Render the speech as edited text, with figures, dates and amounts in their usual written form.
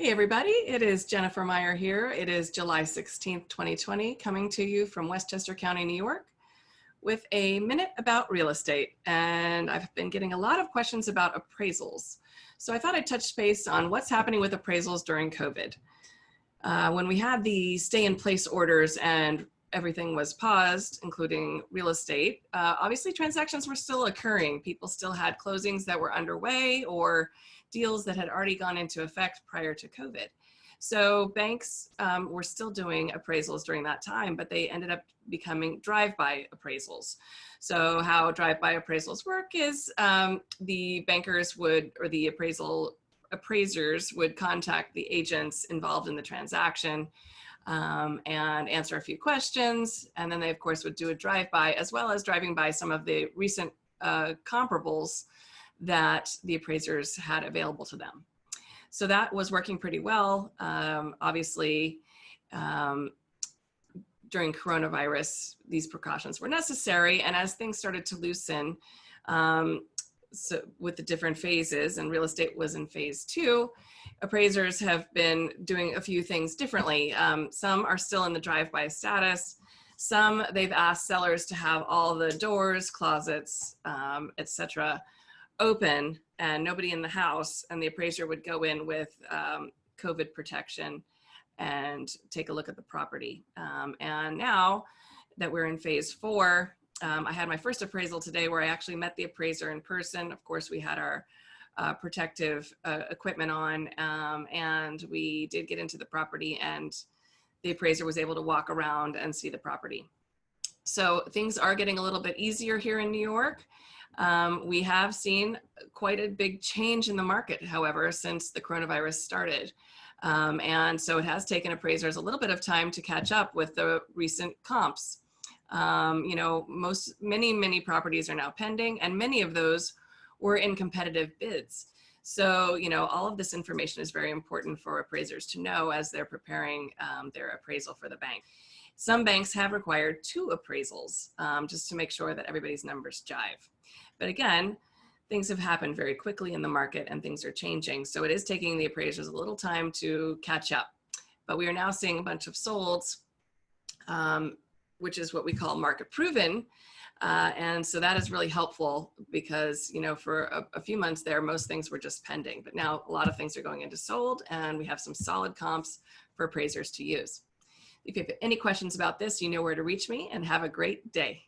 Hey everybody, it is Jennifer.Meyer here. It is July 16th, 2020, coming to you from Westchester County, New York, with a minute about real estate. And I've been getting a lot of questions about appraisals. So I thought I'd touch base on what's happening with appraisals during COVID. When we had the stay-in-place orders and everything was paused, including real estate, obviously transactions were still occurring. People still had closings that were underway or deals that had already gone into effect prior to COVID. So banks were still doing appraisals during that time, but they ended up becoming drive-by appraisals. So how drive-by appraisals work is the bankers would, or the appraisers would contact the agents involved in the transaction and answer a few questions. And then they, of course, would do a drive-by, as well as driving by some of the recent comparables that the appraisers had available to them. So that was working pretty well. Obviously, during coronavirus, these precautions were necessary. And as things started to loosen, so with the different phases, and real estate was in phase 2, appraisers have been doing a few things differently. Some are still in the drive-by status. Some, they've asked sellers to have all the doors, closets, etc., open and nobody in the house, and the appraiser would go in with COVID protection and take a look at the property. And now that we're in phase 4, I had my first appraisal today where I actually met the appraiser in person. Of course, we had our protective equipment on, and we did get into the property, and the appraiser was able to walk around and see the property. So things are getting a little bit easier here in New York. We have seen quite a big change in the market, however, since the coronavirus started. And so it has taken appraisers a little bit of time to catch up with the recent comps. You know, many properties are now pending, and many of those were in competitive bids. So, you know, all of this information is very important for appraisers to know as they're preparing their appraisal for the bank. Some banks have required 2 appraisals just to make sure that everybody's numbers jive. But again, things have happened very quickly in the market and things are changing. So it is taking the appraisers a little time to catch up. But we are now seeing a bunch of solds, which is what we call market proven. And so that is really helpful because, you know, for a few months there, most things were just pending. But now a lot of things are going into sold, and we have some solid comps for appraisers to use. If you have any questions about this, you know where to reach me, and have a great day.